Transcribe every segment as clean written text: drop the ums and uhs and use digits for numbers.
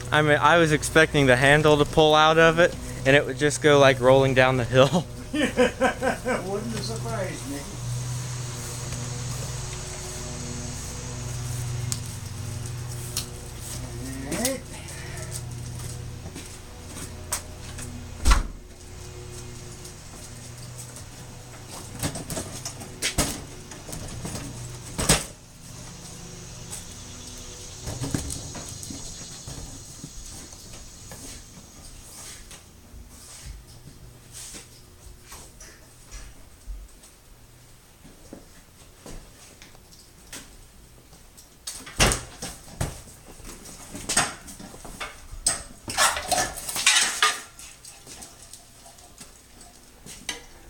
I mean, I was expecting the handle to pull out of it, and it would just go like rolling down the hill. Wouldn't surprise me. Alright.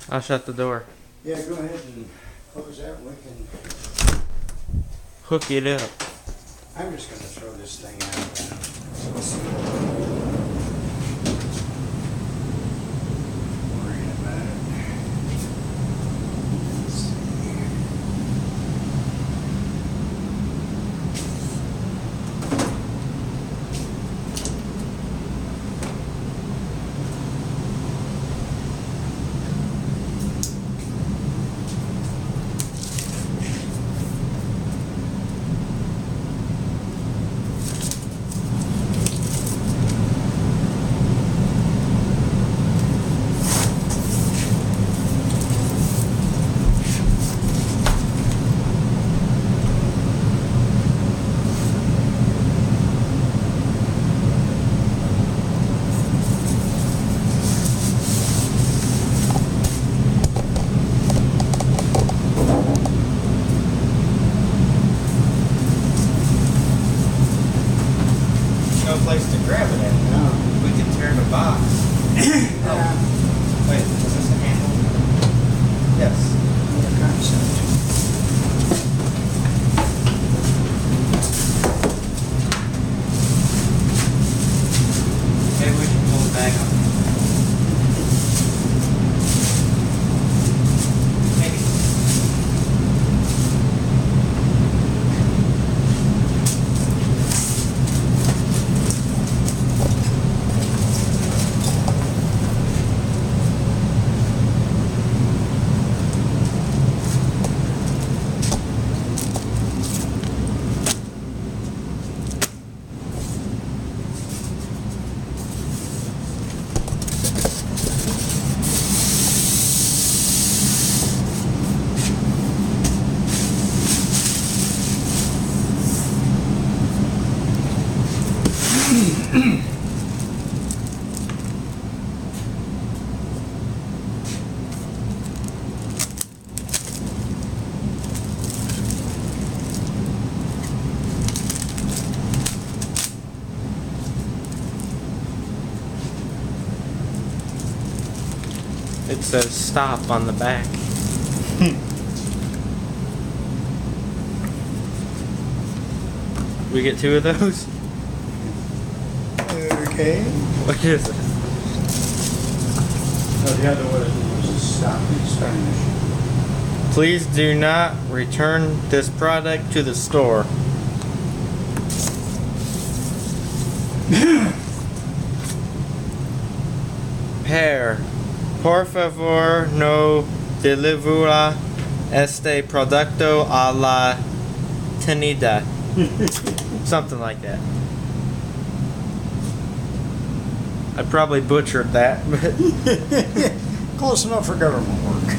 I'll shut the door. Yeah, go ahead and close that. We can. Hook it up. I'm just going to throw this thing out. Worrying about it. Let's see. No place to grab it at. No. We can tear the box. Yeah. Wait, is this a handle? Yes. What concept? Maybe we should pull it back on. Maybe. It says stop on the back. We get two of those? Okay. What is it? Oh, the other one was a stop in Spanish. Please do not return this product to the store. Pair. Por favor, no delivera este producto a la tenida. Something like that. I probably butchered that, but Close enough for government work.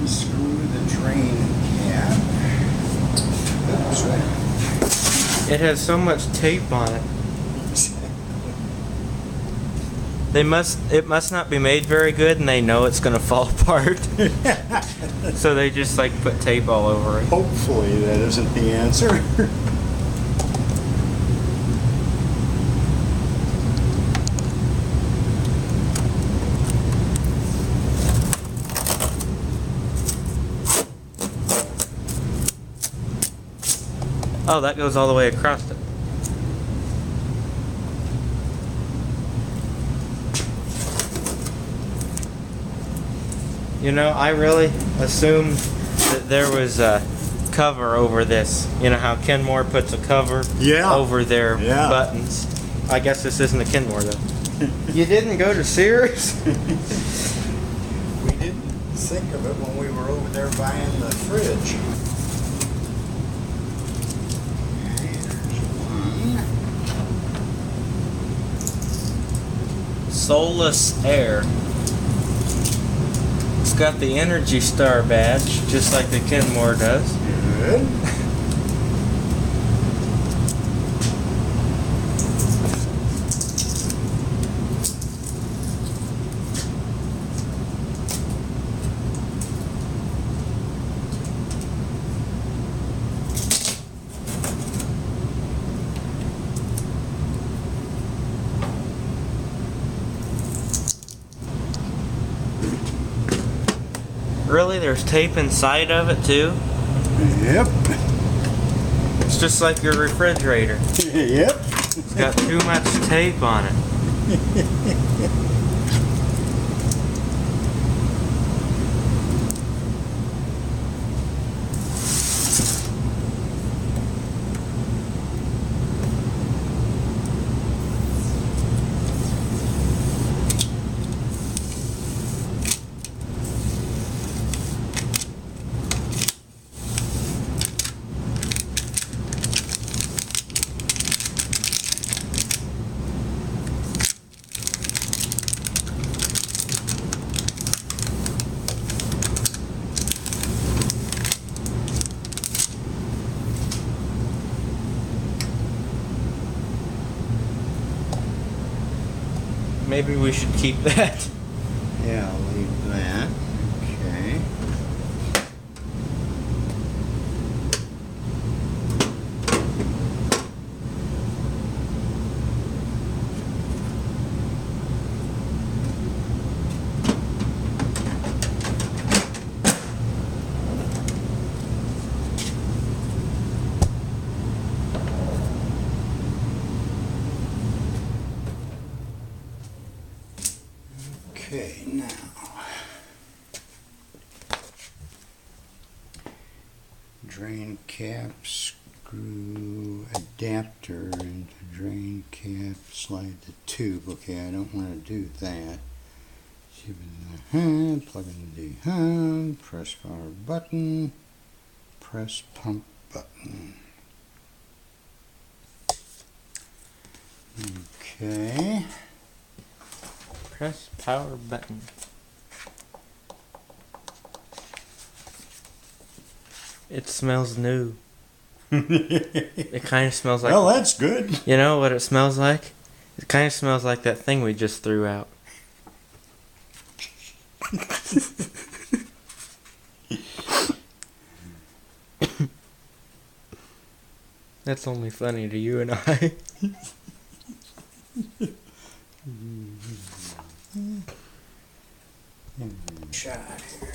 Unscrew the drain cap. Oops, right. it has so much tape on it. It must not be made very good, and they know it's gonna fall apart. So they just like put tape all over it. Hopefully that isn't the answer. Oh, that goes all the way across it. You know, I really assumed that there was a cover over this. You know how Kenmore puts a cover over their buttons? I guess this isn't a Kenmore, though. You didn't go to Sears? We didn't think of it when we were over there buying the fridge. Soleusair. It's got the Energy Star badge, just like the Kenmore does. Good. Really? There's tape inside of it too? Yep. It's just like your refrigerator. Yep. It's got too much tape on it. Maybe we should keep that. Yeah, I'll leave that. Okay. Okay, now. Drain cap, screw adapter into drain cap, slide the tube. Okay, I don't want to do that. Plug in the hub, press power button, press pump button. Okay. Press power button. It smells new. It kind of smells like... Well, that's good. You know what it smells like? It kind of smells like that thing we just threw out. That's only funny to you and I. Shot here.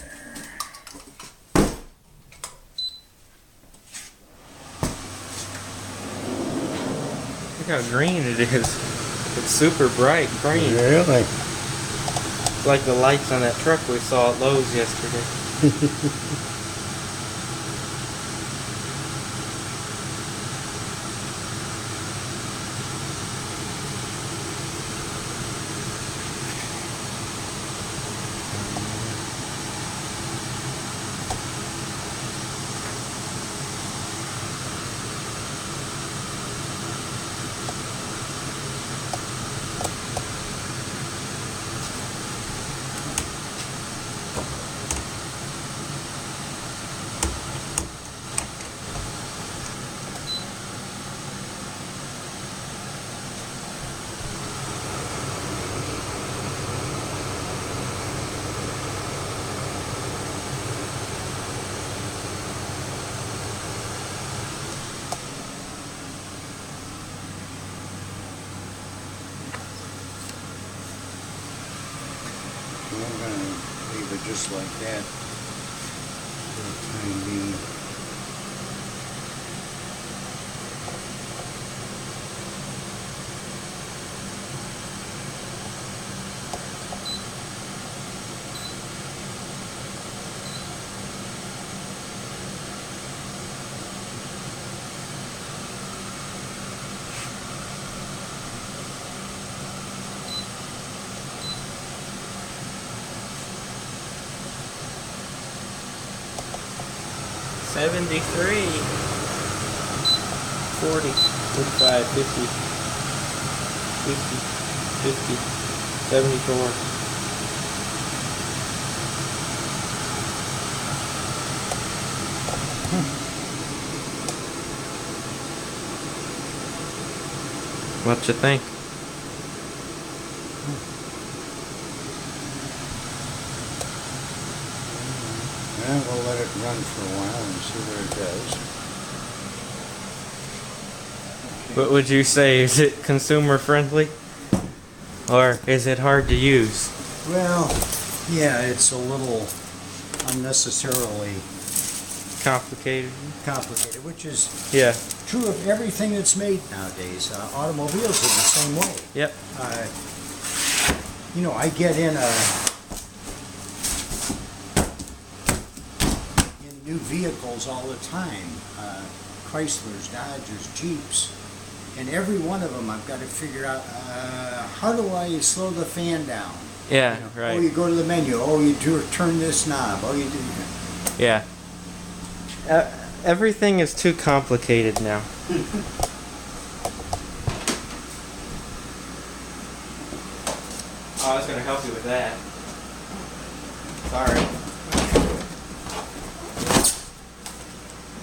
Look how green it is. It's super bright green. Really? It's like the lights on that truck we saw at Lowe's yesterday. I'm going to leave it just like that for the time being. 73, 40, 45, 50, 60, 50, 74. What you think? Well, we'll let it run for a while and see what it does. What would you say? Is it consumer friendly? Or is it hard to use? Well, yeah, it's a little unnecessarily Complicated? complicated, which is Yeah. true of everything that's made nowadays. Automobiles are the same way. Yep. You know, I get in new vehicles all the time. Chryslers, Dodgers, Jeeps. And every one of them I've got to figure out, how do I slow the fan down? Yeah, You know, right. Oh, you go to the menu. Oh, you turn this knob. Oh, you do that. Yeah. Everything is too complicated now. Oh, I was going to help you with that. Sorry.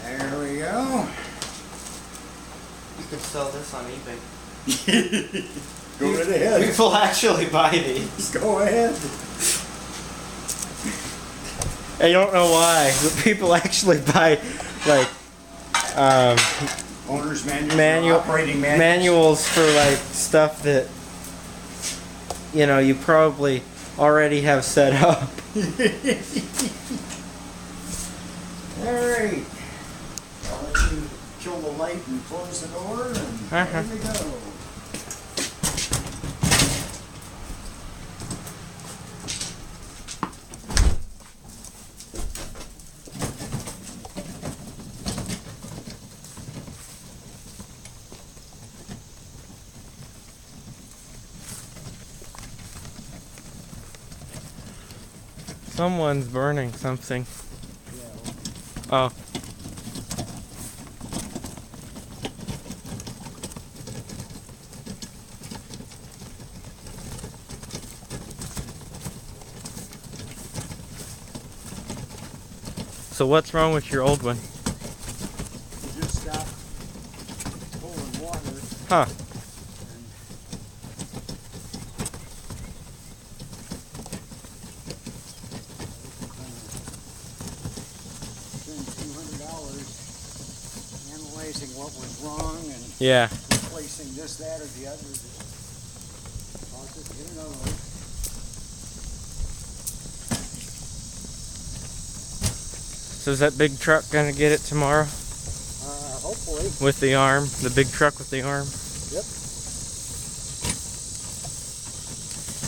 There we go. You could sell this on eBay. Go right ahead. People actually buy these. Go ahead. I don't know why, but people actually buy, like, Owner's manual, operating manuals for, like, stuff that, you know, you probably already have set up. Alright. I'll let you kill the light and close the door, and there we go. Someone's burning something. Oh. So what's wrong with your old one? You just stopped pulling water. Huh. Analyzing what was wrong and Yeah. replacing this, that, or the other. I'll just get another one. So is that big truck gonna get it tomorrow? Hopefully. With the arm? The big truck with the arm? Yep.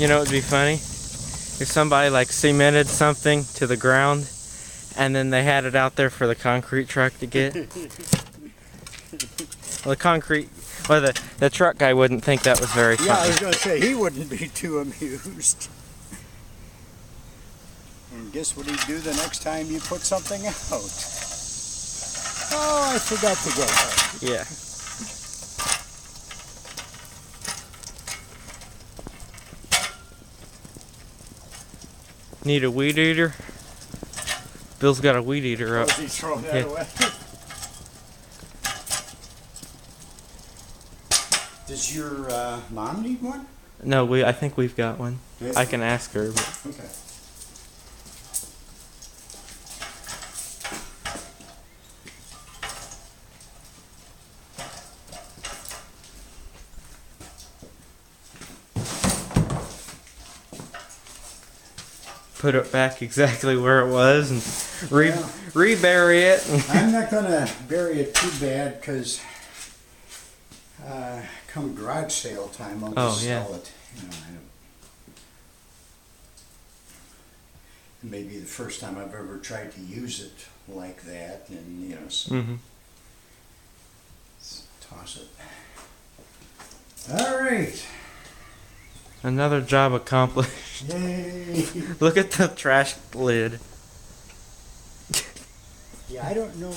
You know it would be funny? If somebody like cemented something to the ground and then they had it out there for the concrete truck to get. Well, the truck guy wouldn't think that was very funny. Yeah, I was going to say, he wouldn't be too amused. And guess what he'd do the next time you put something out? Oh, I forgot to get that. Yeah. Need a weed eater? Bill's got a weed eater up. Oh, he's throwing that Yeah. away. Does your mom need one? No, I think we've got one. I can ask her. But. Okay. Put it back exactly where it was and rebury it. I'm not going to bury it too bad because come garage sale time, I'll just sell it. You know, it may be the first time I've ever tried to use it like that, and you know, so let's toss it. All right. Another job accomplished. Yay! Look at the trash lid. Yeah, I don't know.